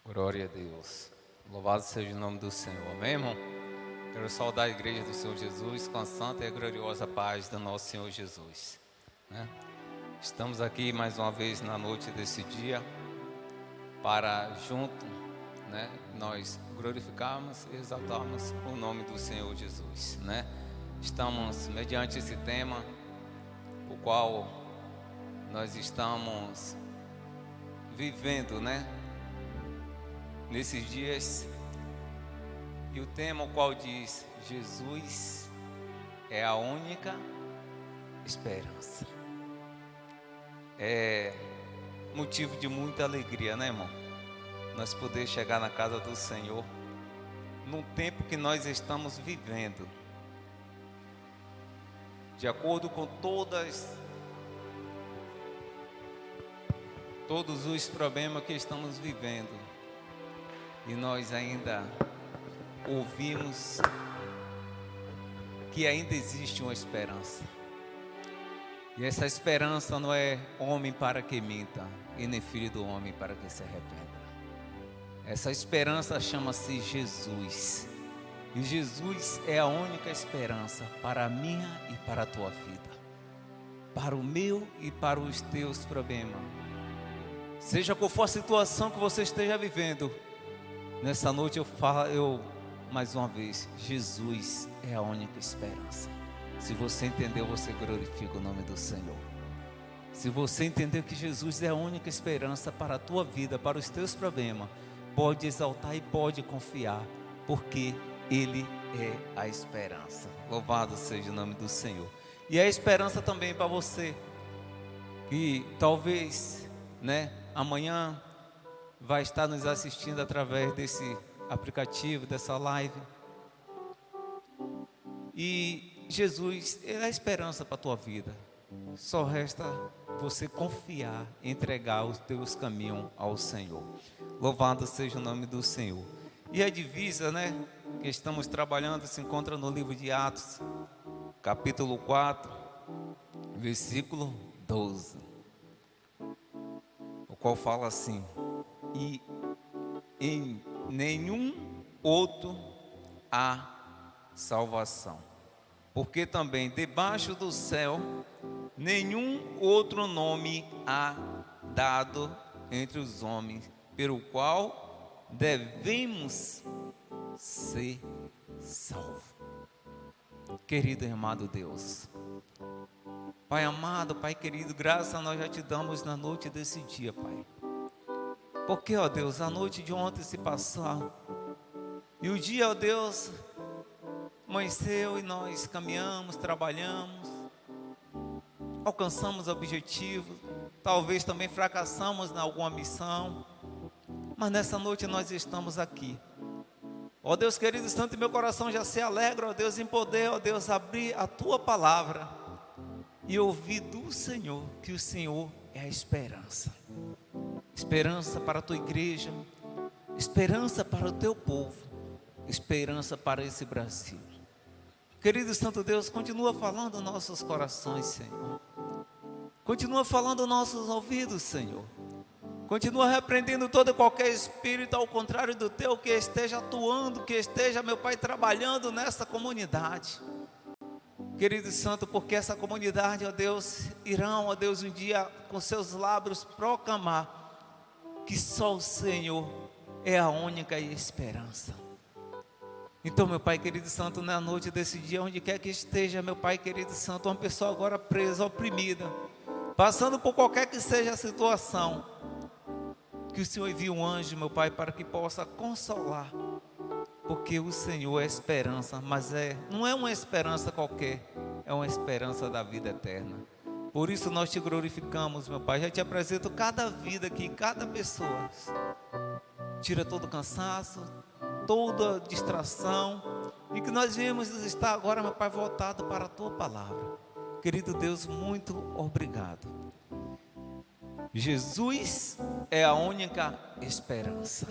Glória a Deus. Louvado seja o nome do Senhor. Amém, irmão? Quero saudar a igreja do Senhor Jesus com a santa e a gloriosa paz do nosso Senhor Jesus, né? Estamos aqui mais uma vez na noite desse dia para junto, né, nós glorificarmos e exaltarmos o nome do Senhor Jesus, né? Estamos mediante esse tema, o qual nós estamos vivendo, né, nesses dias, e o tema o qual diz: Jesus é a única esperança. É motivo de muita alegria, né, irmão? Nós poder chegar na casa do Senhor num tempo que nós estamos vivendo, de acordo com todos os problemas que estamos vivendo, e nós ainda ouvimos que ainda existe uma esperança. E essa esperança não é homem para que minta, e nem filho do homem para que se arrependa. Essa esperança chama-se Jesus. E Jesus é a única esperança para a minha e para a tua vida, para o meu e para os teus problemas. Seja qual for a situação que você esteja vivendo, nessa noite eu mais uma vez, Jesus é a única esperança. Se você entendeu, você glorifica o nome do Senhor. Se você entendeu que Jesus é a única esperança para a tua vida, para os teus problemas, pode exaltar e pode confiar, porque Ele é a esperança. Louvado seja o nome do Senhor. E é a esperança também para você, que talvez, né, amanhã vai estar nos assistindo através desse aplicativo, dessa live. E Jesus é a esperança para a tua vida. Só resta você confiar, entregar os teus caminhos ao Senhor. Louvado seja o nome do Senhor. E a divisa, né, que estamos trabalhando se encontra no livro de Atos, capítulo 4, versículo 12, o qual fala assim: e em nenhum outro há salvação, porque também debaixo do céu nenhum outro nome há dado entre os homens, pelo qual devemos ser salvos. Querido e amado Deus, Pai amado, Pai querido, graças a nós já te damos na noite desse dia, Pai. Porque, ó Deus, a noite de ontem se passou, e o dia, ó Deus, amanheceu e nós caminhamos, trabalhamos, alcançamos objetivos, talvez também fracassamos em alguma missão, mas nessa noite nós estamos aqui. Ó Deus querido, santo, meu coração já se alegra, ó Deus, em poder, ó Deus, abrir a tua palavra e ouvir do Senhor que o Senhor é a esperança. Esperança para a tua igreja, esperança para o teu povo, esperança para esse Brasil. Querido Santo Deus, continua falando nossos corações, Senhor. Continua falando nossos ouvidos, Senhor. Continua repreendendo todo e qualquer espírito ao contrário do teu, que esteja atuando, que esteja, meu Pai, trabalhando nessa comunidade. Querido Santo, porque essa comunidade, ó Deus, irão, ó Deus, um dia com seus lábios proclamar que só o Senhor é a única esperança. Então, meu Pai querido Santo, na noite desse dia, onde quer que esteja, meu Pai querido Santo, uma pessoa agora presa, oprimida, passando por qualquer que seja a situação, que o Senhor envie um anjo, meu Pai, para que possa consolar, porque o Senhor é a esperança, mas não é uma esperança qualquer, é uma esperança da vida eterna. Por isso nós te glorificamos, meu Pai. Já te apresento cada vida aqui, cada pessoa. Tira todo o cansaço, toda distração, e que nós viemos estar agora, meu Pai, voltado para a tua palavra. Querido Deus, muito obrigado. Jesus é a única esperança.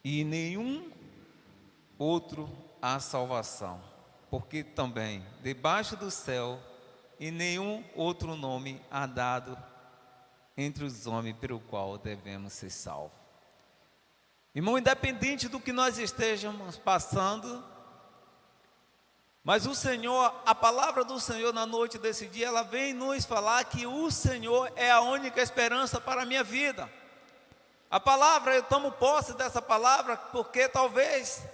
E nenhum outro há salvação, porque também debaixo do céu e nenhum outro nome há dado entre os homens pelo qual devemos ser salvos. Irmão, independente do que nós estejamos passando, mas o Senhor, a palavra do Senhor na noite desse dia, ela vem nos falar que o Senhor é a única esperança para a minha vida. A palavra, eu tomo posse dessa palavra porque talvez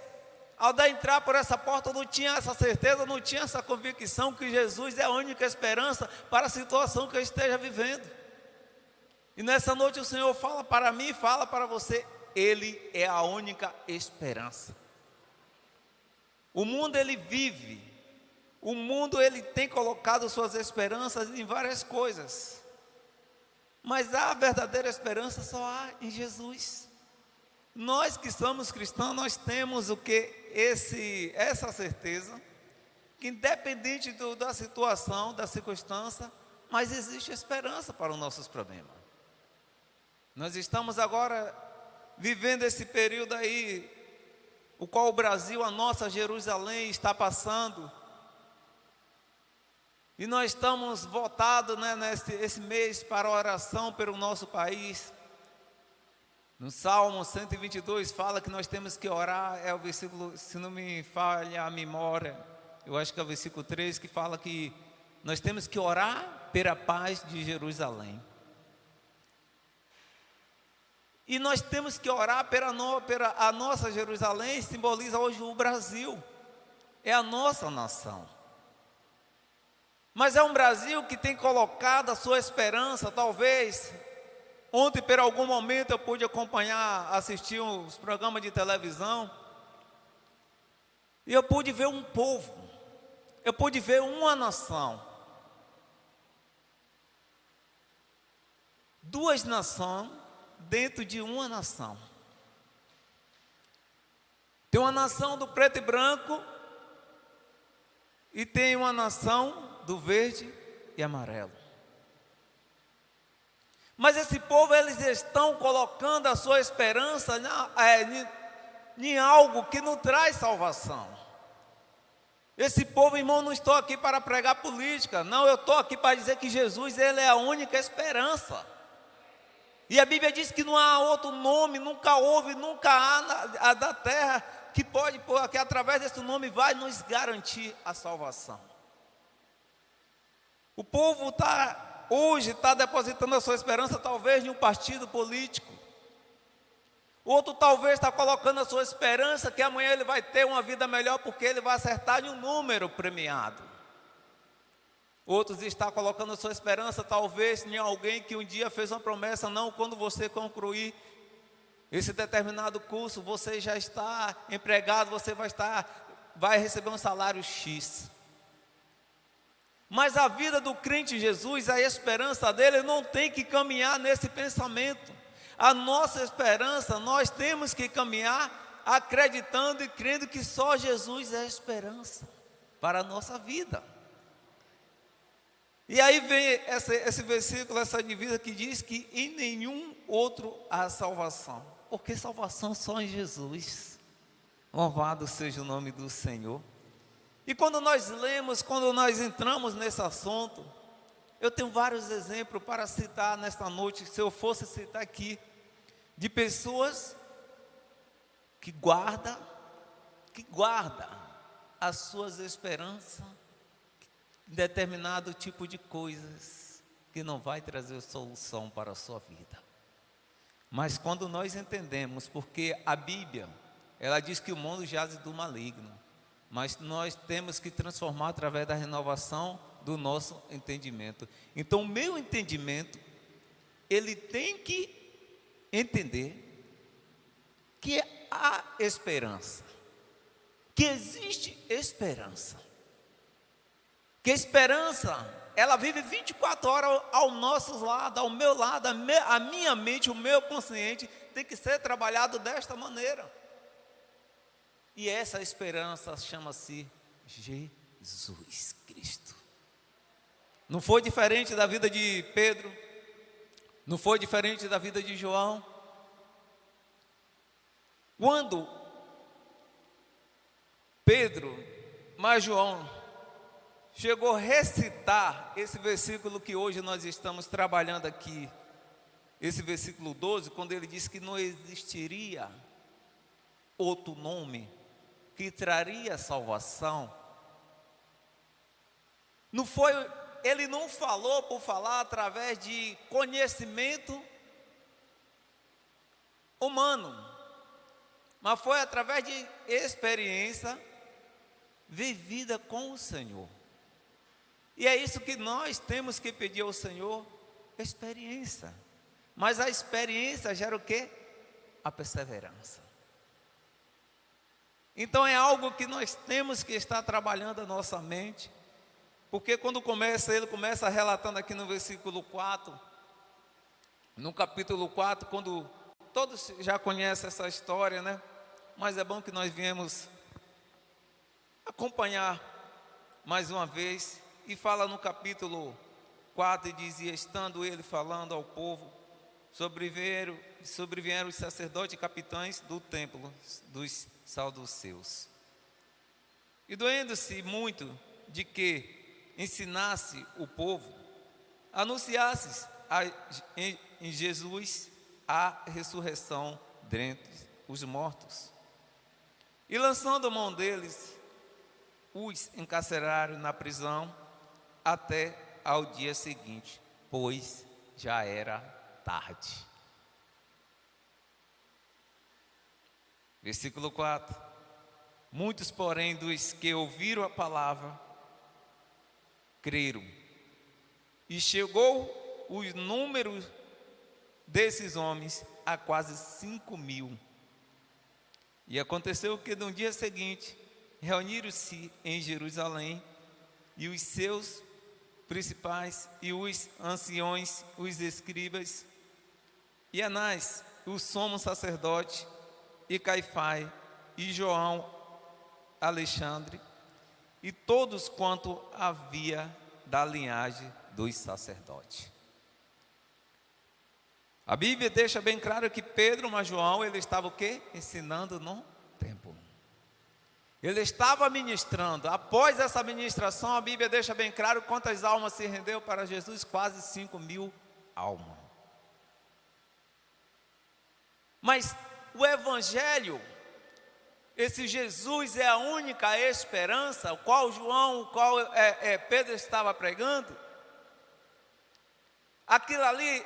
ao entrar por essa porta eu não tinha essa certeza, não tinha essa convicção que Jesus é a única esperança para a situação que eu esteja vivendo. E nessa noite o Senhor fala para mim, fala para você, Ele é a única esperança. O mundo ele vive, o mundo ele tem colocado suas esperanças em várias coisas, mas a verdadeira esperança só há em Jesus. Nós que somos cristãos, nós temos o que? Essa certeza, que independente da situação, da circunstância, mas existe esperança para os nossos problemas. Nós estamos agora vivendo esse período aí, o qual o Brasil, a nossa Jerusalém, está passando. E nós estamos voltados, nesse mês para a oração pelo nosso país. No Salmo 122 fala que nós temos que orar, é o versículo, se não me falha a memória, eu acho que é o versículo 3, que fala que nós temos que orar pela paz de Jerusalém. E nós temos que orar pela a nossa Jerusalém, simboliza hoje o Brasil, é a nossa nação. Mas é um Brasil que tem colocado a sua esperança, talvez. Ontem, por algum momento, eu pude acompanhar, assistir os programas de televisão, e eu pude ver um povo, eu pude ver uma nação, duas nações dentro de uma nação. Tem uma nação do preto e branco e tem uma nação do verde e amarelo. Mas esse povo, eles estão colocando a sua esperança em algo que não traz salvação. Esse povo, irmão, não estou aqui para pregar política, não, eu estou aqui para dizer que Jesus, Ele é a única esperança. E a Bíblia diz que não há outro nome, nunca houve, nunca há da terra que através desse nome vai nos garantir a salvação. O povo hoje está depositando a sua esperança talvez em um partido político. Outro talvez está colocando a sua esperança que amanhã ele vai ter uma vida melhor porque ele vai acertar em um número premiado. Outros estão colocando a sua esperança talvez em alguém que um dia fez uma promessa, não, quando você concluir esse determinado curso, você já está empregado, você vai receber um salário X. Mas a vida do crente em Jesus, a esperança dele não tem que caminhar nesse pensamento. A nossa esperança, nós temos que caminhar acreditando e crendo que só Jesus é a esperança para a nossa vida. E aí vem esse versículo, essa divisa que diz que em nenhum outro há salvação. Porque salvação só em Jesus. Louvado seja o nome do Senhor. E quando nós lemos, quando nós entramos nesse assunto, eu tenho vários exemplos para citar nesta noite, se eu fosse citar aqui, de pessoas que guardam as suas esperanças em determinado tipo de coisas que não vai trazer solução para a sua vida. Mas quando nós entendemos, porque a Bíblia, ela diz que o mundo jaz do maligno, mas nós temos que transformar através da renovação do nosso entendimento. Então, o meu entendimento, ele tem que entender que há esperança, que existe esperança, que a esperança, ela vive 24 horas ao nosso lado, ao meu lado, a minha mente, o meu consciente tem que ser trabalhado desta maneira. E essa esperança chama-se Jesus Cristo. Não foi diferente da vida de Pedro, não foi diferente da vida de João. Quando Pedro, mais João, chegou a recitar esse versículo que hoje nós estamos trabalhando aqui, esse versículo 12, quando ele disse que não existiria outro nome que traria salvação. Não foi, ele não falou por falar através de conhecimento humano, mas foi através de experiência vivida com o Senhor. E é isso que nós temos que pedir ao Senhor, experiência. Mas a experiência gera o quê? A perseverança. Então é algo que nós temos que estar trabalhando a nossa mente, porque quando ele começa relatando aqui no versículo 4, no capítulo 4, quando todos já conhecem essa história, né? Mas é bom que nós viemos acompanhar mais uma vez, e fala no capítulo 4, e dizia: estando ele falando ao povo, sobrevieram os sacerdotes e capitães do templo dos saduceus, e doendo-se muito de que ensinasse o povo, anunciasse em Jesus a ressurreição dentre os mortos, e lançando a mão deles, os encarceraram na prisão até ao dia seguinte, pois já era tarde. Versículo 4: muitos, porém, dos que ouviram a palavra, creram, e chegou o número desses homens a quase 5.000. E aconteceu que no dia seguinte reuniram-se em Jerusalém, e os seus principais e os anciões, os escribas, e Anás, o sumo sacerdote, e Caifás, e João, Alexandre, e todos quanto havia da linhagem dos sacerdotes. A Bíblia deixa bem claro que Pedro, mas João, ele estava o quê? Ensinando no templo. Ele estava ministrando. Após essa ministração, a Bíblia deixa bem claro quantas almas se rendeu para Jesus: quase 5.000 almas. Mas o Evangelho, esse Jesus é a única esperança, o qual Pedro estava pregando, aquilo ali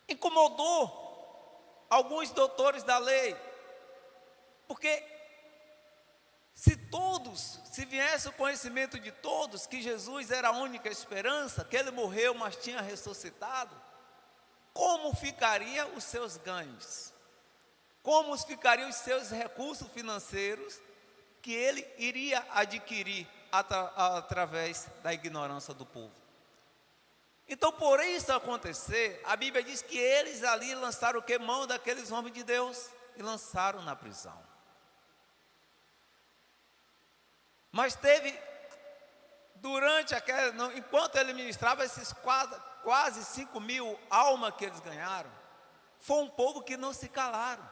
incomodou alguns doutores da lei, porque se viesse o conhecimento de todos que Jesus era a única esperança, que ele morreu, mas tinha ressuscitado, como ficariam os seus ganhos? Como ficariam os seus recursos financeiros que ele iria adquirir através da ignorância do povo? Então, por isso acontecer, a Bíblia diz que eles ali lançaram o que? Mão daqueles homens de Deus e lançaram na prisão. Mas teve, enquanto ele ministrava esses quase 5.000 almas que eles ganharam, foi um povo que não se calaram.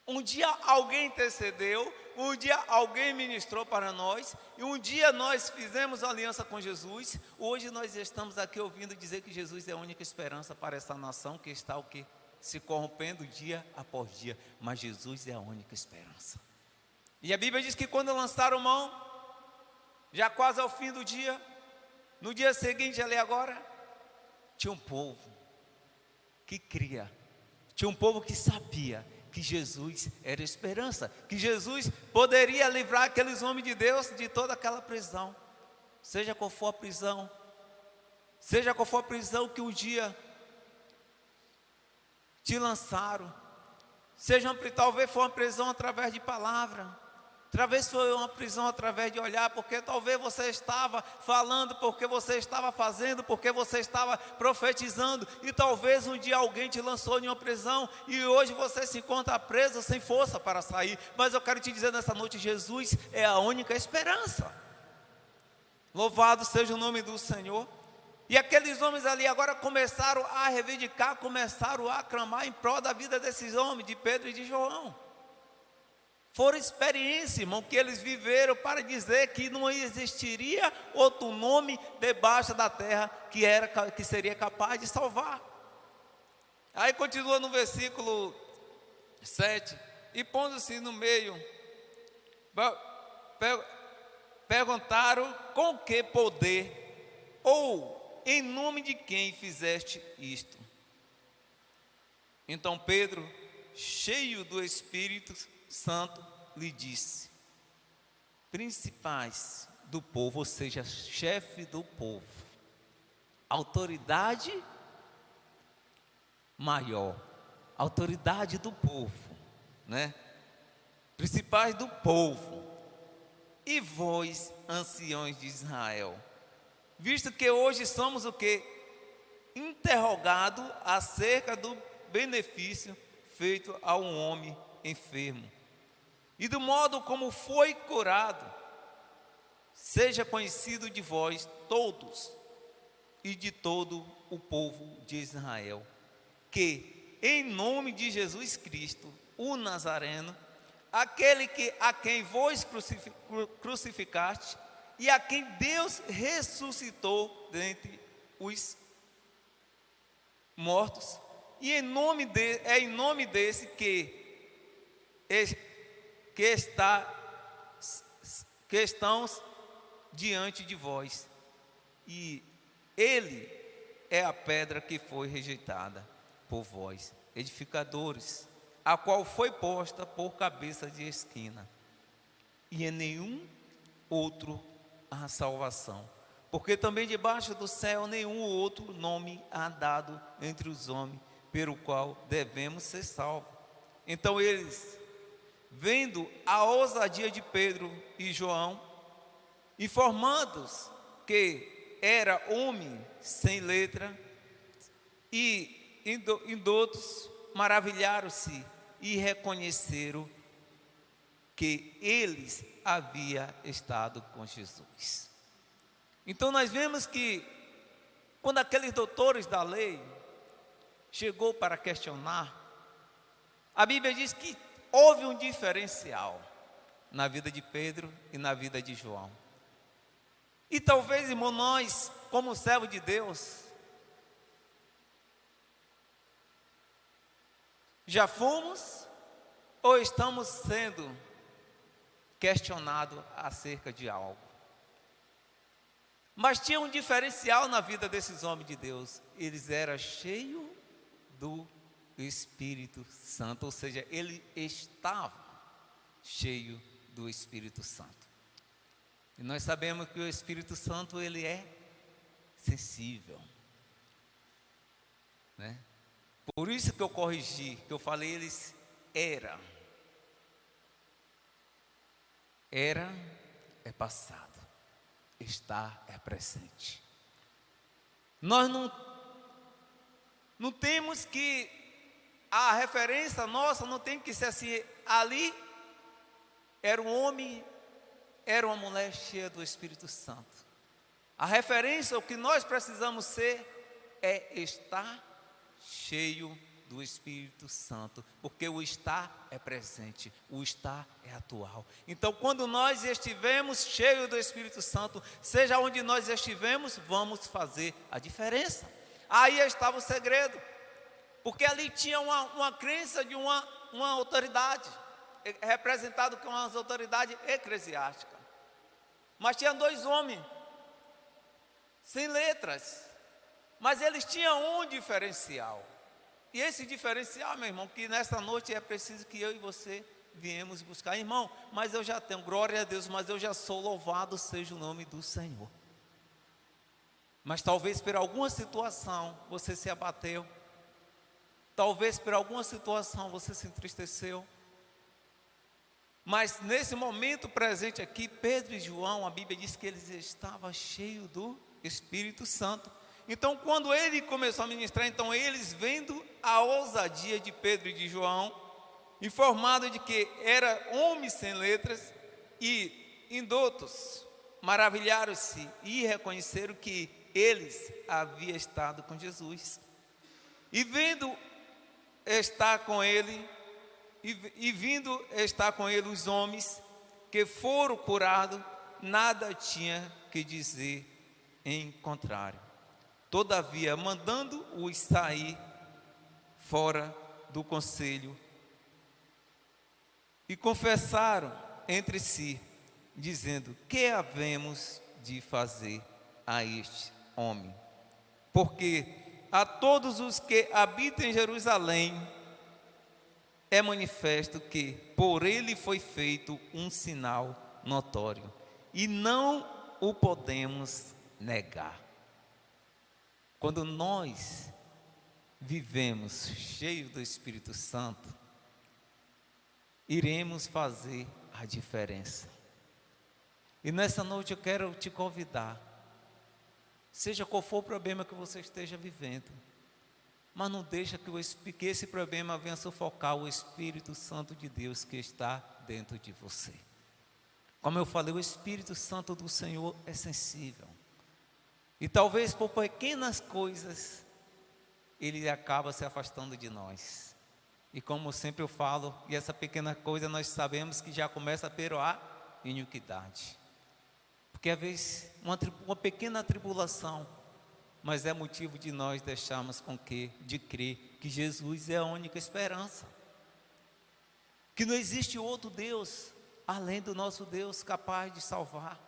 Um dia alguém intercedeu, um dia alguém ministrou para nós, e um dia nós fizemos aliança com Jesus. Hoje nós estamos aqui ouvindo dizer que Jesus é a única esperança para essa nação que está o quê? Se corrompendo dia após dia, mas Jesus é a única esperança. E a Bíblia diz que quando lançaram mão, já quase ao fim do dia, no dia seguinte ali agora, tinha um povo que cria, tinha um povo que sabia que Jesus era esperança, que Jesus poderia livrar aqueles homens de Deus de toda aquela prisão, seja qual for a prisão, que um dia te lançaram, talvez foi uma prisão através de palavra, talvez foi uma prisão através de olhar, porque talvez você estava falando, porque você estava fazendo, porque você estava profetizando, e talvez um dia alguém te lançou em uma prisão, e hoje você se encontra preso, sem força para sair. Mas eu quero te dizer nessa noite, Jesus é a única esperança. Louvado seja o nome do Senhor. E aqueles homens ali agora começaram a reivindicar, começaram a clamar em prol da vida desses homens, de Pedro e de João. Foram experiências, irmão, que eles viveram para dizer que não existiria outro nome debaixo da terra que seria capaz de salvar. Aí continua no versículo 7, e pondo-se no meio, perguntaram com que poder, ou em nome de quem fizeste isto? Então Pedro, cheio do Espírito Santo, lhe disse: principais do povo, ou seja, chefe do povo, autoridade maior, autoridade do povo, né? Principais do povo, e vós, anciões de Israel, visto que hoje somos o que? Interrogado acerca do benefício feito a um homem enfermo, e do modo como foi curado, seja conhecido de vós todos e de todo o povo de Israel, que em nome de Jesus Cristo, o Nazareno, aquele a quem vós crucificaste e a quem Deus ressuscitou dentre os mortos, e é em nome desse que estamos diante de vós, e ele é a pedra que foi rejeitada por vós, edificadores, a qual foi posta por cabeça de esquina, e em nenhum outro há salvação, porque também debaixo do céu nenhum outro nome há dado entre os homens, pelo qual devemos ser salvos. Então eles, vendo a ousadia de Pedro e João, informando-os que era homem sem letra, e indoutos, maravilharam-se e reconheceram que eles havia estado com Jesus. Então nós vemos que quando aqueles doutores da lei chegou para questionar, a Bíblia diz que houve um diferencial na vida de Pedro e na vida de João. E talvez, irmão, nós, como servo de Deus, já fomos ou estamos sendo questionados acerca de algo. Mas tinha um diferencial na vida desses homens de Deus: eles eram cheios do Espírito Santo, ou seja, ele estava cheio do Espírito Santo. E nós sabemos que o Espírito Santo, ele é sensível, né? Por isso que eu corrigi, que eu falei, eles era é passado, está é presente. Nós não temos que, a referência nossa não tem que ser assim, ali era um homem, era uma mulher cheia do Espírito Santo. A referência, o que nós precisamos ser, é estar cheio do Espírito Santo, porque o estar é presente, o estar é atual. Então, quando nós estivermos cheios do Espírito Santo, seja onde nós estivermos, vamos fazer a diferença. Aí estava o segredo, porque ali tinha uma crença de uma autoridade, representado com uma autoridade eclesiástica. Mas tinha dois homens, sem letras, mas eles tinham um diferencial. E esse diferencial, meu irmão, que nessa noite é preciso que eu e você viemos buscar. Irmão, mas eu já tenho, glória a Deus, mas eu já sou, louvado seja o nome do Senhor. Mas talvez por alguma situação você se abateu, talvez por alguma situação você se entristeceu. Mas nesse momento presente aqui, Pedro e João, a Bíblia diz que eles estavam cheios do Espírito Santo. Então, quando ele começou a ministrar, então eles, vendo a ousadia de Pedro e de João, informado de que era homem sem letras, e indoutos, maravilharam-se e reconheceram que eles haviam estado com Jesus. E vendo estar com ele e vindo estar com ele os homens que foram curados, nada tinha que dizer em contrário. Todavia, mandando-os sair fora do conselho, e confessaram entre si, dizendo: que havemos de fazer a este homem? Porque a todos os que habitam em Jerusalém é manifesto que por ele foi feito um sinal notório, e não o podemos negar. Quando nós vivemos cheios do Espírito Santo, iremos fazer a diferença. E nessa noite eu quero te convidar, seja qual for o problema que você esteja vivendo, mas não deixa que esse problema venha sufocar o Espírito Santo de Deus que está dentro de você. Como eu falei, o Espírito Santo do Senhor é sensível. E talvez por pequenas coisas, ele acaba se afastando de nós. E como sempre eu falo, e essa pequena coisa nós sabemos que já começa pela iniquidade. Porque às vezes uma pequena tribulação, mas é motivo de nós deixarmos de crer que Jesus é a única esperança. Que não existe outro Deus, além do nosso Deus, capaz de salvar.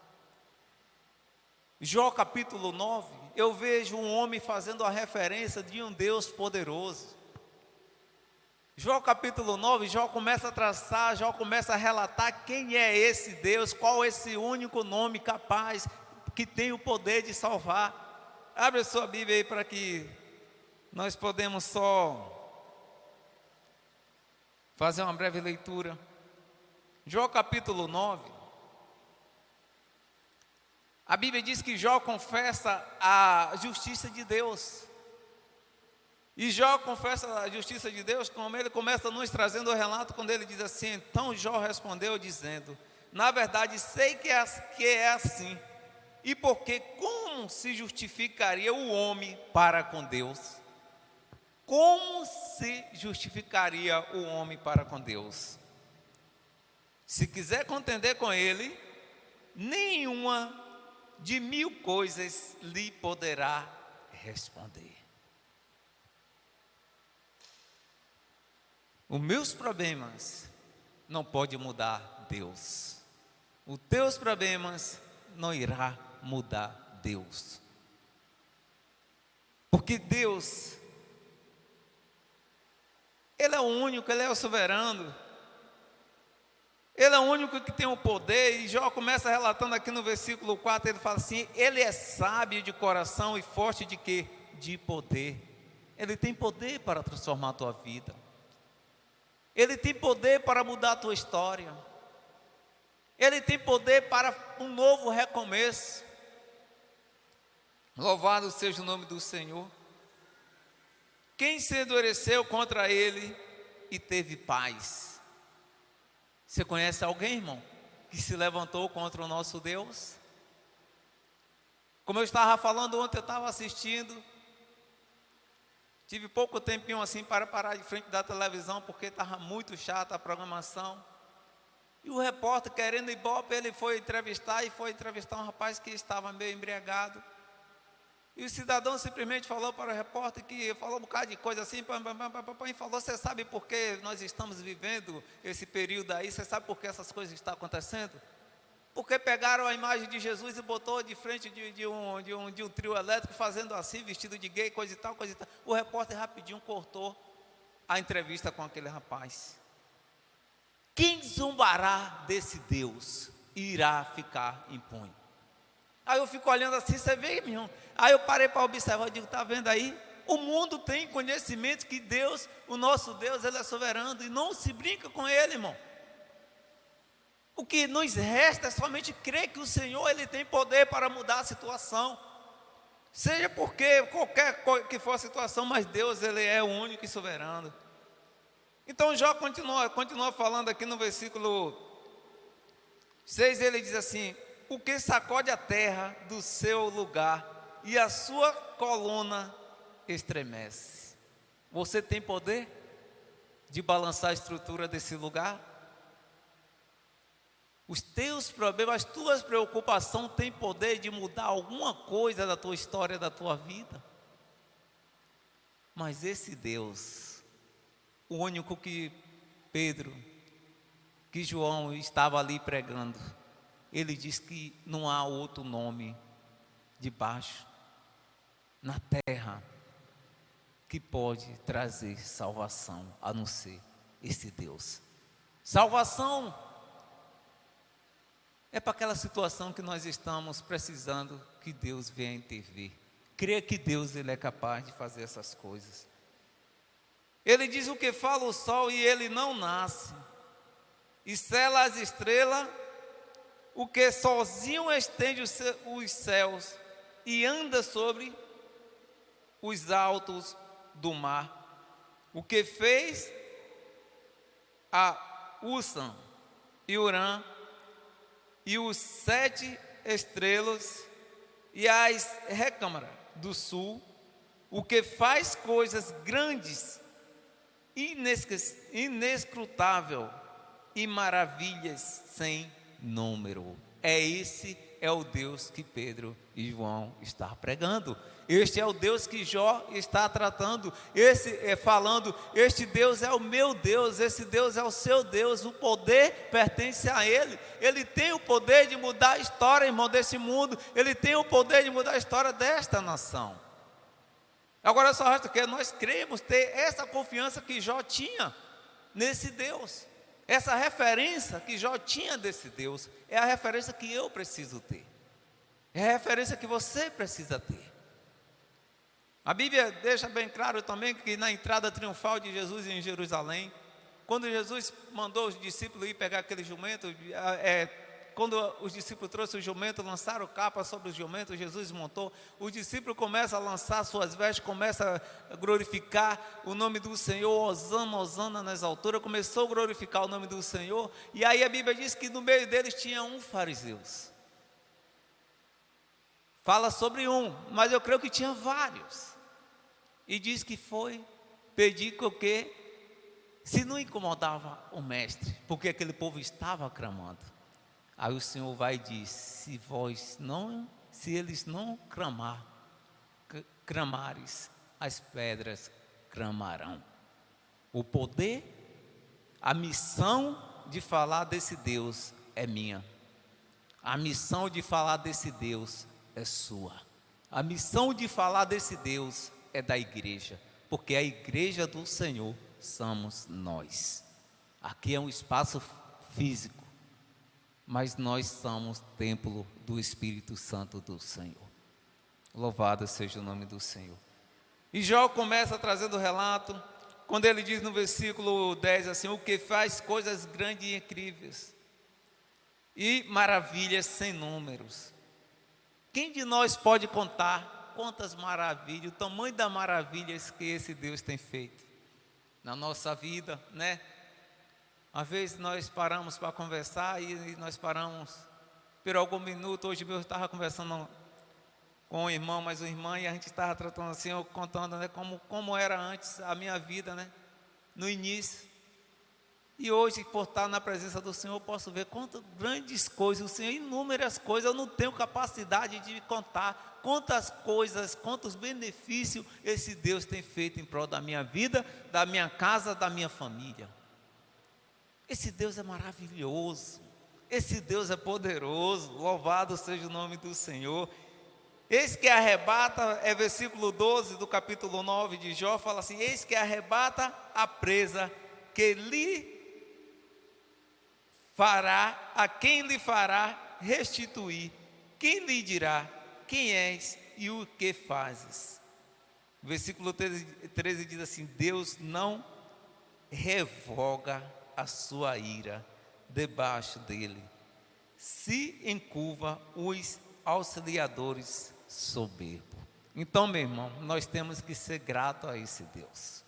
Jó capítulo 9, eu vejo um homem fazendo a referência de um Deus poderoso. Jó capítulo 9, Jó começa a traçar, Jó começa a relatar quem é esse Deus, qual é esse único nome capaz, que tem o poder de salvar. Abre a sua Bíblia aí para que nós podemos só fazer uma breve leitura. Jó capítulo 9. A Bíblia diz que Jó confessa a justiça de Deus. E Jó confessa a justiça de Deus, como ele começa nos trazendo o relato, quando ele diz assim: então Jó respondeu dizendo: na verdade sei que é assim, e porque como se justificaria o homem para com Deus? Como se justificaria o homem para com Deus? Se quiser contender com ele, nenhuma de 1000 coisas lhe poderá responder. Os meus problemas não podem mudar Deus. Os teus problemas não irá mudar Deus. Porque Deus, Ele é o único, Ele é o soberano. Ele é o único que tem o poder. E Jó começa relatando aqui no versículo 4, ele fala assim: ele é sábio de coração e forte de quê? De poder. Ele tem poder para transformar a tua vida. Ele tem poder para mudar a tua história. Ele tem poder para um novo recomeço. Louvado seja o nome do Senhor. Quem se endureceu contra ele e teve paz? Você conhece alguém, irmão, que se levantou contra o nosso Deus? Como eu estava falando ontem, eu estava assistindo. Tive pouco tempinho assim para parar de frente da televisão, porque estava muito chata a programação. E o repórter, querendo ibope, ele foi entrevistar um rapaz que estava meio embriagado. E o cidadão simplesmente falou para o repórter, que falou um bocado de coisa assim, e falou: você sabe por que nós estamos vivendo esse período aí? Você sabe por que essas coisas estão acontecendo? Porque pegaram a imagem de Jesus e botou de frente de um trio elétrico, fazendo assim, vestido de gay, coisa e tal, coisa e tal. O repórter rapidinho cortou a entrevista com aquele rapaz. Quem zombará desse Deus irá ficar impune. Aí eu fico olhando assim, você vê, meu irmão? Aí eu parei para observar, eu digo: está vendo aí? O mundo tem conhecimento que Deus, o nosso Deus, Ele é soberano, e não se brinca com Ele, irmão. O que nos resta é somente crer que o Senhor, Ele tem poder para mudar a situação. Seja porque qualquer que for a situação, mas Deus, Ele é o único e soberano. Então Jó continua falando aqui no versículo 6, ele diz assim: o que sacode a terra do seu lugar e a sua coluna estremece. Você tem poder? de balançar a estrutura desse lugar? Os teus problemas, as tuas preocupações têm poder de mudar alguma coisa da tua história, da tua vida? Mas esse Deus, o único que Pedro, que João estava ali pregando, ele diz que não há outro nome debaixo, na terra, que pode trazer salvação, a não ser esse Deus. Salvação é para aquela situação que nós estamos precisando que Deus venha intervir. Crer que Deus ele é capaz de fazer essas coisas. Ele diz: o que fala o sol e ele não nasce, e sela as estrelas, o que sozinho estende os céus e anda sobre os altos do mar, o que fez a Usan e Urã e os 7 estrelas e as recâmaras do sul, o que faz coisas grandes, inescrutável e maravilhas sem número. Esse é o Deus que Pedro e João estão pregando. Este é o Deus que Jó está tratando, falando, este Deus é o meu Deus, esse Deus é o seu Deus, o poder pertence a Ele. Ele tem o poder de mudar a história, irmão, desse mundo. Ele tem o poder de mudar a história desta nação. Agora só resta que nós cremos, ter essa confiança que Jó tinha nesse Deus. Essa referência que Jó tinha desse Deus é a referência que eu preciso ter. É a referência que você precisa ter. A Bíblia deixa bem claro também que na entrada triunfal de Jesus em Jerusalém, quando Jesus mandou os discípulos ir pegar aquele jumento, quando os discípulos trouxeram o jumento, lançaram capa sobre o jumento, Jesus montou, os discípulos começam a lançar suas vestes, começam a glorificar o nome do Senhor, Hosana, Hosana nas alturas, começou a glorificar o nome do Senhor, e aí a Bíblia diz que no meio deles tinha um fariseu. Fala sobre um, mas eu creio que tinha vários. E diz que foi pedir que se não incomodava o mestre, porque aquele povo estava clamando. Aí o Senhor vai e diz: se eles não clamares, as pedras clamarão. O poder, a missão de falar desse Deus é minha. A missão de falar desse Deus é sua. A missão de falar desse Deus é da igreja, porque a igreja do Senhor somos nós. Aqui é um espaço físico, mas nós somos templo do Espírito Santo do Senhor. Louvado seja o nome do Senhor. E Jó começa trazendo o relato, quando ele diz no versículo 10 assim: o que faz coisas grandes e incríveis e maravilhas sem números. Quem de nós pode contar quantas maravilhas, o tamanho das maravilhas que esse Deus tem feito na nossa vida, né? Às vezes nós paramos para conversar e nós paramos por algum minuto. Hoje eu estava conversando com o irmão, mas o irmão, e a gente estava tratando assim, eu contando, né, como era antes a minha vida, né, no início. E hoje, por estar na presença do Senhor, eu posso ver quantas grandes coisas, o Senhor, inúmeras coisas, eu não tenho capacidade de contar quantas coisas, quantos benefícios esse Deus tem feito em prol da minha vida, da minha casa, da minha família. Esse Deus é maravilhoso, esse Deus é poderoso, louvado seja o nome do Senhor. Eis que arrebata, é versículo 12 do capítulo 9 de Jó, fala assim: eis que arrebata a presa, que lhe fará, a quem lhe fará restituir, quem lhe dirá, quem és e o que fazes. Versículo 13 diz assim: Deus não revoga a sua ira debaixo dele, se encurva os auxiliadores soberbos. Então, meu irmão, nós temos que ser gratos a esse Deus.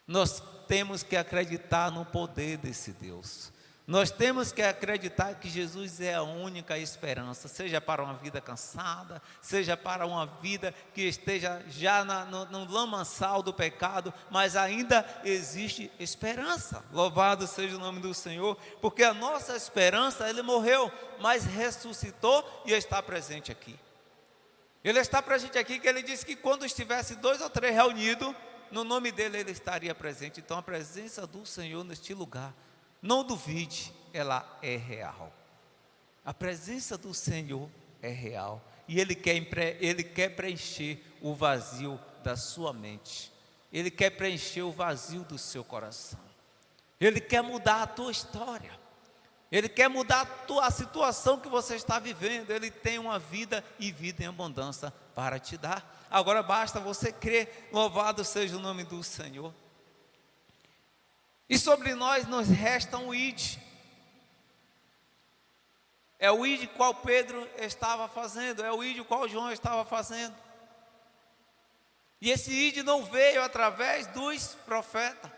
Nós temos que acreditar no poder desse Deus. Nós temos que acreditar que Jesus é a única esperança, seja para uma vida cansada, seja para uma vida que esteja já no lamaçal do pecado, mas ainda existe esperança. Louvado seja o nome do Senhor, porque a nossa esperança, Ele morreu, mas ressuscitou e está presente aqui. Ele está presente aqui, que Ele disse que quando estivesse 2 ou 3 reunidos, no nome dEle Ele estaria presente. Então a presença do Senhor neste lugar, não duvide, ela é real. A presença do Senhor é real. E Ele quer preencher o vazio da sua mente. Ele quer preencher o vazio do seu coração. Ele quer mudar a tua história. Ele quer mudar a situação que você está vivendo. Ele tem uma vida e vida em abundância para te dar. Agora basta você crer. Louvado seja o nome do Senhor. E sobre nós nos resta um ide. É o ide qual Pedro estava fazendo, é o ide qual João estava fazendo. E esse ide não veio através dos profetas.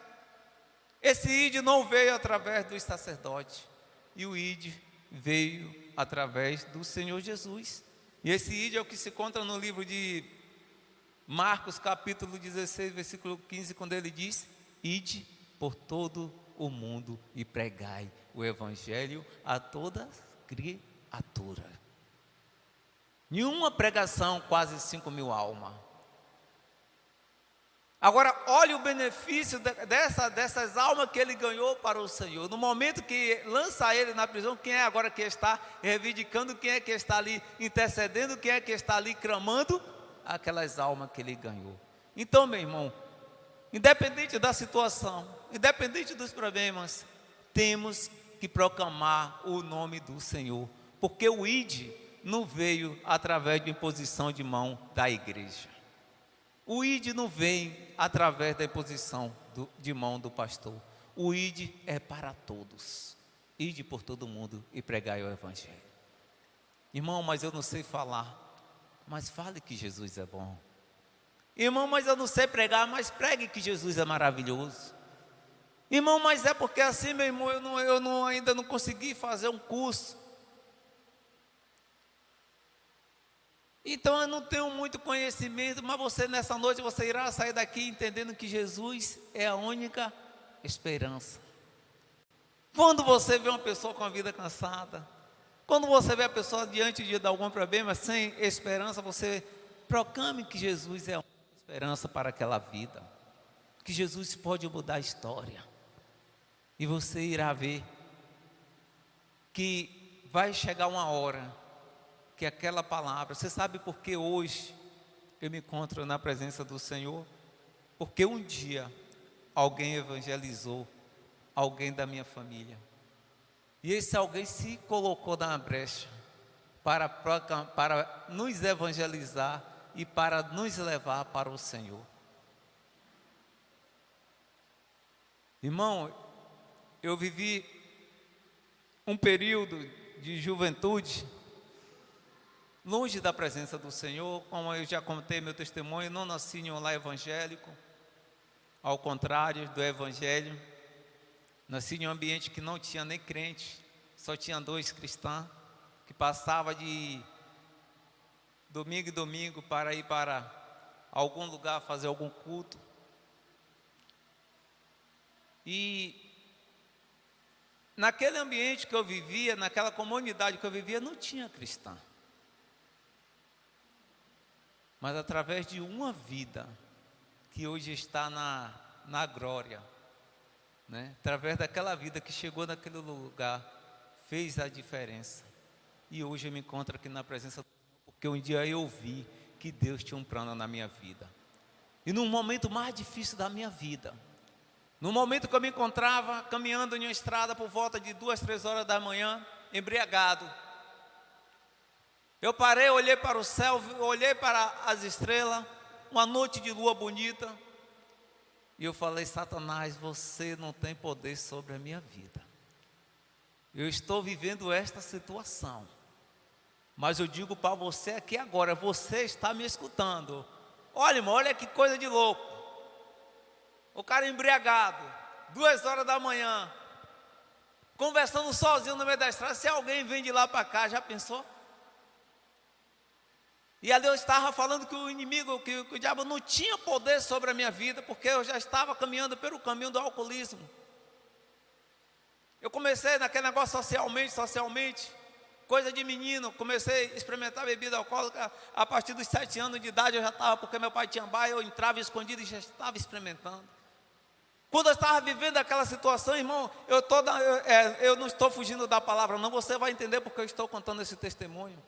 Esse ide não veio através dos sacerdotes. E o ide veio através do Senhor Jesus. E esse ide é o que se encontra no livro de Marcos, capítulo 16, versículo 15, quando ele diz: ide por todo o mundo e pregai o evangelho a toda criatura. Nenhuma pregação, quase 5.000 almas. Agora, olha o benefício dessas almas que ele ganhou para o Senhor. No momento que lança ele na prisão, quem é agora que está reivindicando? Quem é que está ali intercedendo? Quem é que está ali clamando? Aquelas almas que ele ganhou. Então, meu irmão, independente da situação, independente dos problemas, temos que proclamar o nome do Senhor, porque o ide não veio através de imposição de mão da igreja. O ide não vem através da imposição de mão do pastor. O ide é para todos. Ide por todo mundo e pregai o evangelho. Irmão, mas eu não sei falar. Mas fale que Jesus é bom. Irmão, mas eu não sei pregar, mas pregue que Jesus é maravilhoso. Irmão, mas é porque assim, meu irmão, eu ainda não consegui fazer um curso. Então eu não tenho muito conhecimento, mas você nessa noite, você irá sair daqui entendendo que Jesus é a única esperança. Quando você vê uma pessoa com a vida cansada, quando você vê a pessoa diante de algum problema, sem esperança, você proclame que Jesus é a única esperança para aquela vida, que Jesus pode mudar a história. E você irá ver que vai chegar uma hora que aquela palavra, você sabe por que hoje eu me encontro na presença do Senhor? Porque um dia alguém evangelizou alguém da minha família. E esse alguém se colocou na brecha para nos evangelizar e para nos levar para o Senhor. Irmão, eu vivi um período de juventude longe da presença do Senhor. Como eu já contei meu testemunho, não nasci em um lar evangélico, ao contrário do evangelho. Nasci em um ambiente que não tinha nem crente, só tinha 2 cristãos, que passava de domingo em domingo para ir para algum lugar fazer algum culto. E naquele ambiente que eu vivia, naquela comunidade que eu vivia, não tinha cristão. Mas através de uma vida que hoje está na glória, né? Através daquela vida que chegou naquele lugar, fez a diferença. E hoje eu me encontro aqui na presença do Senhor, porque um dia eu vi que Deus tinha um plano na minha vida. E no momento mais difícil da minha vida, no momento que eu me encontrava caminhando em uma estrada por volta de 2, 3 horas da manhã, embriagado, eu parei, olhei para o céu, olhei para as estrelas, uma noite de lua bonita, e eu falei: Satanás, você não tem poder sobre a minha vida. Eu estou vivendo esta situação, mas eu digo para você aqui agora, você está me escutando. Olha, irmão, olha que coisa de louco. O cara embriagado, 2 horas da manhã, conversando sozinho no meio da estrada. Se alguém vem de lá para cá, já pensou? E ali eu estava falando que o inimigo, que o diabo não tinha poder sobre a minha vida, porque eu já estava caminhando pelo caminho do alcoolismo. Eu comecei naquele negócio socialmente, coisa de menino. Comecei a experimentar bebida alcoólica a partir dos 7 anos de idade. Eu já estava, porque meu pai tinha bar, eu entrava escondido e já estava experimentando. Quando eu estava vivendo aquela situação, irmão, eu não estou fugindo da palavra, não. Você vai entender porque eu estou contando esse testemunho.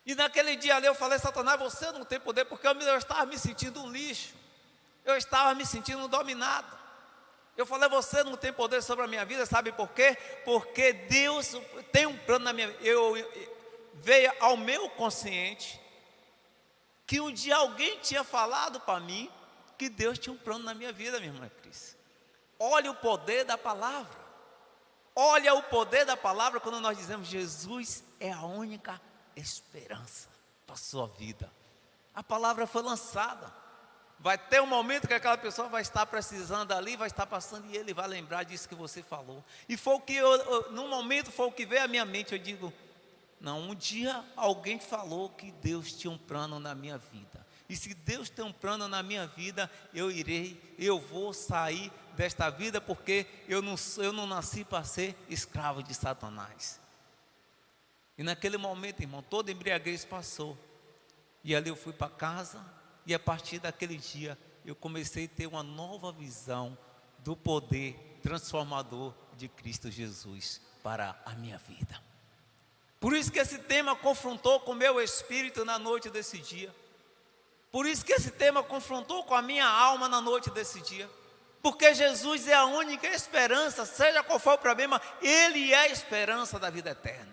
E naquele dia ali eu falei: Satanás, você não tem poder, porque eu estava me sentindo um lixo. Eu estava me sentindo dominado. Eu falei: você não tem poder sobre a minha vida, sabe por quê? Porque Deus tem um plano na minha vida. Veio ao meu consciente que um dia alguém tinha falado para mim que Deus tinha um plano na minha vida, minha irmã Cris. Olha o poder da palavra. Olha o poder da palavra quando nós dizemos: Jesus é a única esperança para a sua vida. A palavra foi lançada. Vai ter um momento que aquela pessoa vai estar precisando ali, vai estar passando, e ele vai lembrar disso que você falou. E foi o que num momento foi o que veio à minha mente. Eu digo: não, um dia alguém falou que Deus tinha um plano na minha vida. E se Deus tem um plano na minha vida, eu vou sair desta vida, porque eu não nasci para ser escravo de Satanás. E naquele momento, irmão, toda embriaguez passou. E ali eu fui para casa. E a partir daquele dia, eu comecei a ter uma nova visão do poder transformador de Cristo Jesus para a minha vida. Por isso que esse tema confrontou com o meu espírito na noite desse dia. Por isso que esse tema confrontou com a minha alma na noite desse dia. Porque Jesus é a única esperança, seja qual for o problema, Ele é a esperança da vida eterna.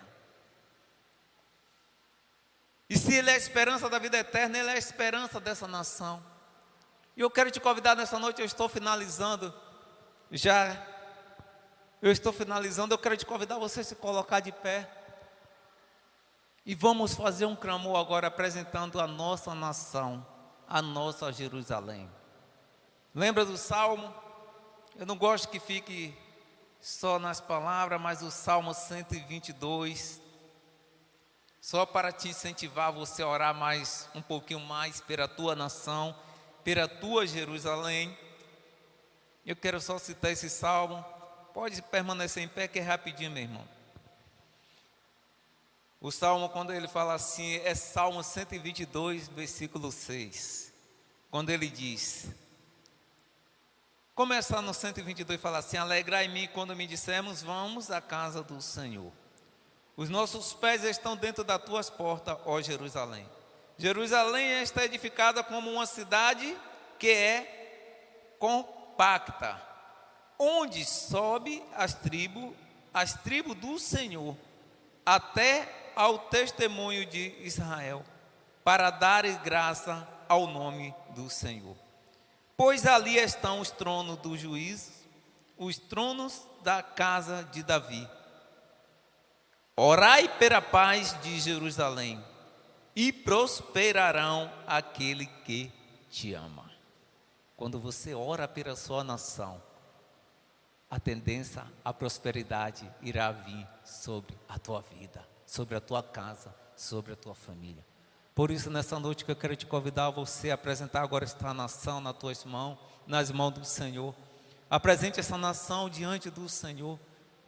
E se Ele é a esperança da vida eterna, Ele é a esperança dessa nação. E eu quero te convidar nessa noite, eu estou finalizando. Eu quero te convidar a você se colocar de pé. E vamos fazer um clamor agora, apresentando a nossa nação, a nossa Jerusalém. Lembra do Salmo? Eu não gosto que fique só nas palavras, mas o Salmo 122... só para te incentivar você a orar um pouquinho mais pela tua nação, pela tua Jerusalém. Eu quero só citar esse salmo. Pode permanecer em pé, que é rapidinho, meu irmão. O salmo, quando ele fala assim, é Salmo 122, versículo 6. Quando ele diz, começar no 122, fala assim: alegrai-me quando me dissermos, vamos à casa do Senhor. Os nossos pés estão dentro das tuas portas, ó Jerusalém. Jerusalém está edificada como uma cidade que é compacta, onde sobe as tribos do Senhor, até ao testemunho de Israel, para dar graça ao nome do Senhor. Pois ali estão os tronos do juízo, os tronos da casa de Davi. Orai pela paz de Jerusalém, e prosperarão aquele que te ama. Quando você ora pela sua nação, a tendência à prosperidade irá vir sobre a tua vida, sobre a tua casa, sobre a tua família. Por isso, nessa noite que eu quero te convidar a você a apresentar agora esta nação nas tuas mãos, nas mãos do Senhor. Apresente essa nação diante do Senhor,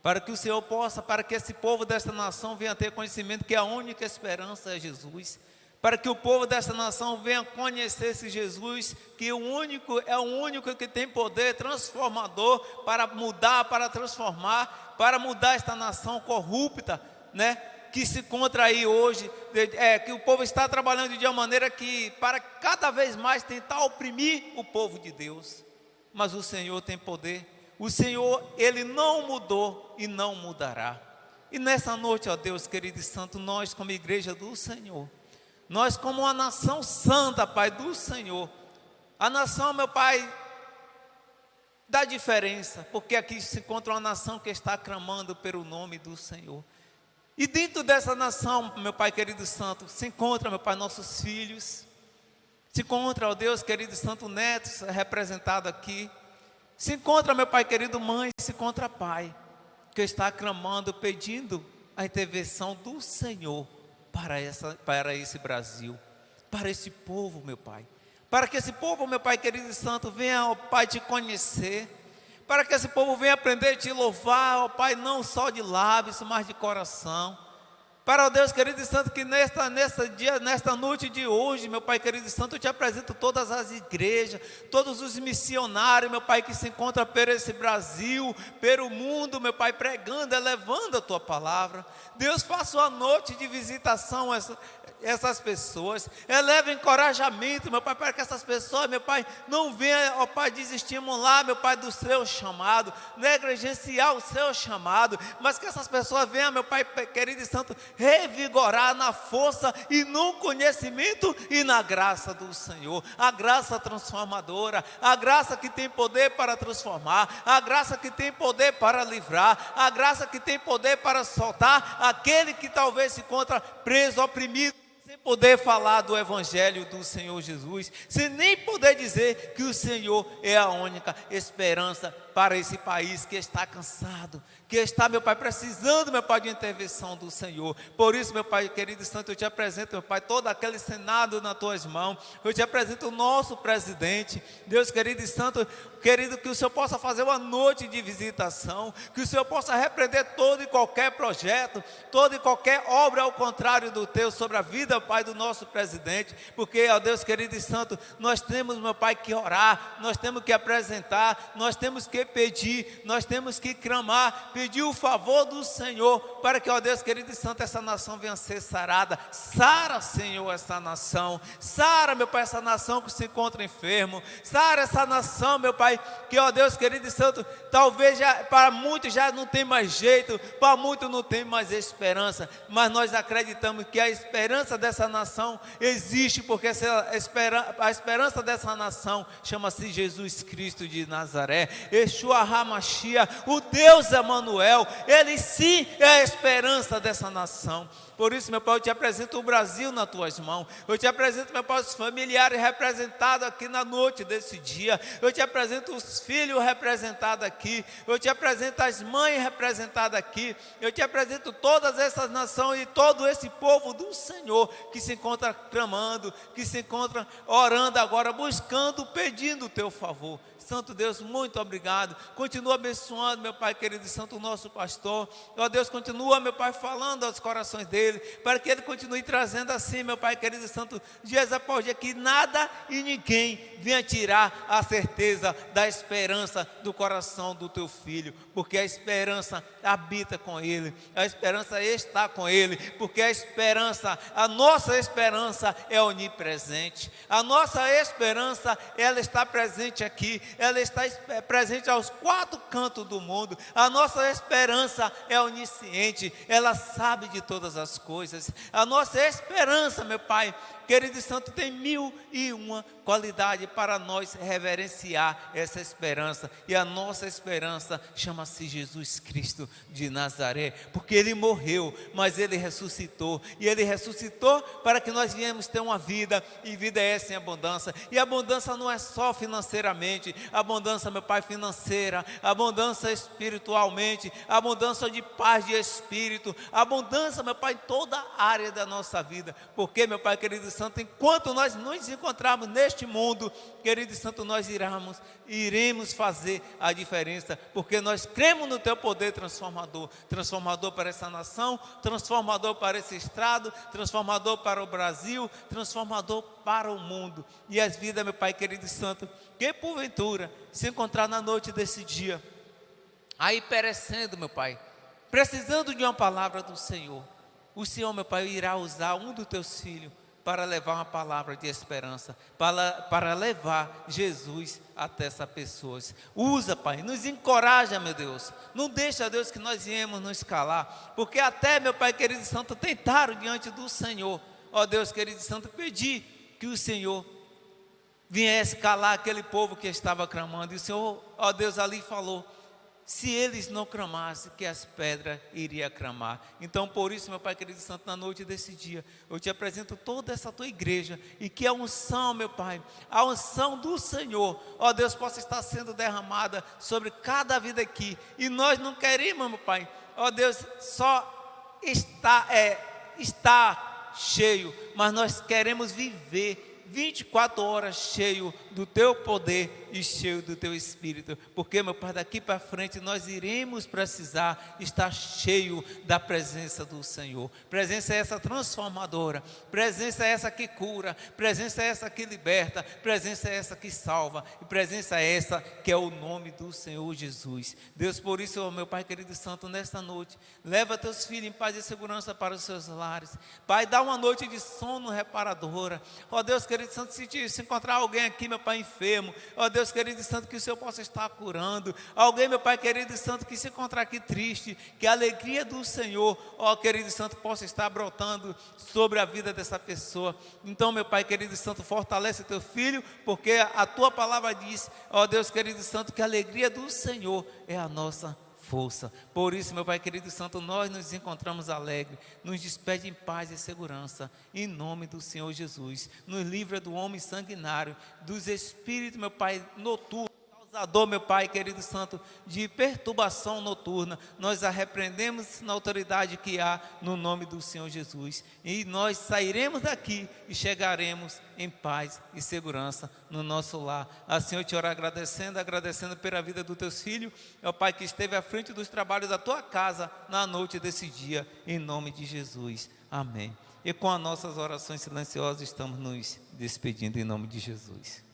para que o Senhor possa, para que esse povo desta nação venha ter conhecimento que a única esperança é Jesus, para que o povo desta nação venha conhecer esse Jesus, que é o único que tem poder transformador para mudar, para transformar, para mudar esta nação corrupta, né? Que se encontra aí hoje, que o povo está trabalhando de uma maneira que, para cada vez mais tentar oprimir o povo de Deus, mas o Senhor tem poder. O Senhor, Ele não mudou e não mudará. E nessa noite, ó Deus querido e santo, nós como igreja do Senhor, nós como uma nação santa, Pai, do Senhor, a nação, meu Pai, da diferença, porque aqui se encontra uma nação que está clamando pelo nome do Senhor. E dentro dessa nação, meu Pai querido e santo, se encontra, meu Pai, nossos filhos, se encontra, ó Deus querido e santo, netos representados aqui, se encontra, meu Pai querido, mãe, se encontra pai. que está clamando, pedindo a intervenção do Senhor para esse Brasil, para esse povo, meu Pai. Para que esse povo, meu Pai querido e santo, venha, ó Pai, te conhecer. Para que esse povo venha aprender a te louvar, ó Pai, não só de lábios, mas de coração. Para o Deus querido e santo, que nesta noite de hoje, meu Pai querido e santo, eu te apresento todas as igrejas, todos os missionários, meu Pai, que se encontram por esse Brasil, pelo mundo, meu Pai, pregando, elevando a Tua palavra. Deus, faça uma noite de visitação a essas pessoas, eleva encorajamento, meu Pai, para que essas pessoas, meu Pai, não venham, ó Pai, desestimular, meu Pai, do seu chamado, negligenciar o seu chamado, mas que essas pessoas venham, meu Pai querido e santo, revigorar na força e no conhecimento e na graça do Senhor, a graça transformadora, a graça que tem poder para transformar, a graça que tem poder para livrar, a graça que tem poder para soltar aquele que talvez se encontra preso, oprimido, sem poder falar do Evangelho do Senhor Jesus, sem nem poder dizer que o Senhor é a única esperança para esse país que está cansado, que está, meu Pai, precisando, meu Pai, de intervenção do Senhor. Por isso, meu Pai querido e santo, eu te apresento, meu Pai, todo aquele Senado nas tuas mãos. Eu te apresento o nosso presidente, Deus querido e santo, querido, que o Senhor possa fazer uma noite de visitação, que o Senhor possa repreender todo e qualquer projeto, toda e qualquer obra ao contrário do teu sobre a vida, Pai, do nosso presidente, porque, ó Deus querido e santo, nós temos, meu Pai, que orar, nós temos que apresentar, nós temos que pedir, nós temos que clamar, pedir o favor do Senhor, para que, ó Deus querido e santo, essa nação venha a ser sarada. Sara, Senhor, essa nação, sara, meu Pai, essa nação que se encontra enfermo, sara essa nação, meu Pai, que, ó Deus querido e santo, talvez para muitos já não tem mais jeito, para muitos não tem mais esperança, mas nós acreditamos que a esperança dessa nação existe, porque a esperança dessa nação chama-se Jesus Cristo de Nazaré, Yeshua HaMashiach, o Deus Emanuel. Ele sim é a esperança dessa nação. Por isso, meu Pai, eu te apresento o Brasil nas tuas mãos. Eu te apresento, meu Pai, os familiares representados aqui na noite desse dia. Eu te apresento os filhos representados aqui. Eu te apresento as mães representadas aqui. Eu te apresento todas essas nações e todo esse povo do Senhor que se encontra clamando, que se encontra orando agora, buscando, pedindo o teu favor. Santo Deus, muito obrigado. Continua abençoando, meu Pai querido e santo, o nosso pastor. Ó Deus, continua, meu Pai, falando aos corações dele, para que ele continue trazendo assim, meu Pai querido e santo, dias após dia, que nada e ninguém venha tirar a certeza da esperança do coração do teu filho, porque a esperança habita com ele, a esperança está com ele, porque a esperança, a nossa esperança é onipresente, a nossa esperança, ela está presente aqui, ela está presente aos quatro cantos do mundo. A nossa esperança é onisciente, ela sabe de todas as coisas. A nossa esperança, meu Pai querido e santo, tem 1001 qualidade para nós reverenciar essa esperança. E a nossa esperança chama-se Jesus Cristo de Nazaré, porque Ele morreu, mas Ele ressuscitou. E Ele ressuscitou para que nós viemos ter uma vida, e vida é essa em abundância. E abundância não é só financeiramente, abundância, meu Pai, financeira, abundância espiritualmente, abundância de paz de espírito, abundância, meu Pai, em toda a área da nossa vida. Porque, meu Pai querido e santo, enquanto nós nos encontrarmos neste mundo, querido e santo, nós iremos fazer a diferença, porque nós cremos no teu poder transformador, transformador para essa nação, transformador para esse estado, transformador para o Brasil, transformador para o mundo. E as vidas, meu Pai querido e santo, que porventura se encontrar na noite desse dia, aí perecendo, meu Pai, precisando de uma palavra do Senhor, o Senhor, meu Pai, irá usar um dos teus filhos para levar uma palavra de esperança, para levar Jesus até essas pessoas. Usa, Pai, nos encoraja, meu Deus. Não deixa, Deus, que nós viemos nos calar, porque até, meu Pai querido e santo, tentaram diante do Senhor, ó Deus querido e santo, pedir que o Senhor viesse calar aquele povo que estava clamando. E o Senhor, ó Deus, ali falou: se eles não clamassem, que as pedras iriam clamar. Então, por isso, meu Pai querido e santo, na noite desse dia, eu te apresento toda essa tua igreja, e que a unção, meu Pai, a unção do Senhor, ó Deus, possa estar sendo derramada sobre cada vida aqui. E nós não queremos, meu Pai, ó Deus, só está cheio, mas nós queremos viver 24 horas cheio do teu poder e cheio do teu Espírito, porque, meu Pai, daqui para frente nós iremos precisar estar cheio da presença do Senhor. Presença essa transformadora, presença essa que cura, presença essa que liberta, presença essa que salva, e presença essa que é o nome do Senhor Jesus. Deus, por isso, meu Pai querido e santo, nesta noite, leva teus filhos em paz e segurança para os seus lares. Pai, dá uma noite de sono reparadora. Ó Deus querido e santo, se encontrar alguém aqui, meu Pai, enfermo, ó Deus querido e santo, que o Senhor possa estar curando. Alguém, meu Pai querido e santo, que se encontrar aqui triste, que a alegria do Senhor, ó querido e santo, possa estar brotando sobre a vida dessa pessoa. Então, meu Pai querido e santo, fortalece teu filho, porque a tua palavra diz, ó Deus querido e santo, que a alegria do Senhor é a nossa força. Por isso, meu Pai querido e santo, nós nos encontramos alegres, nos despede em paz e segurança, em nome do Senhor Jesus. Nos livra do homem sanguinário, dos espíritos, meu Pai, noturnos, causador, meu Pai querido e santo, de perturbação noturna. Nós a repreendemos na autoridade que há no nome do Senhor Jesus, e nós sairemos daqui e chegaremos em paz e segurança no nosso lar. Assim eu te oro agradecendo pela vida dos teus filhos, meu Pai, que esteve à frente dos trabalhos da tua casa na noite desse dia, em nome de Jesus, amém. E com as nossas orações silenciosas estamos nos despedindo em nome de Jesus.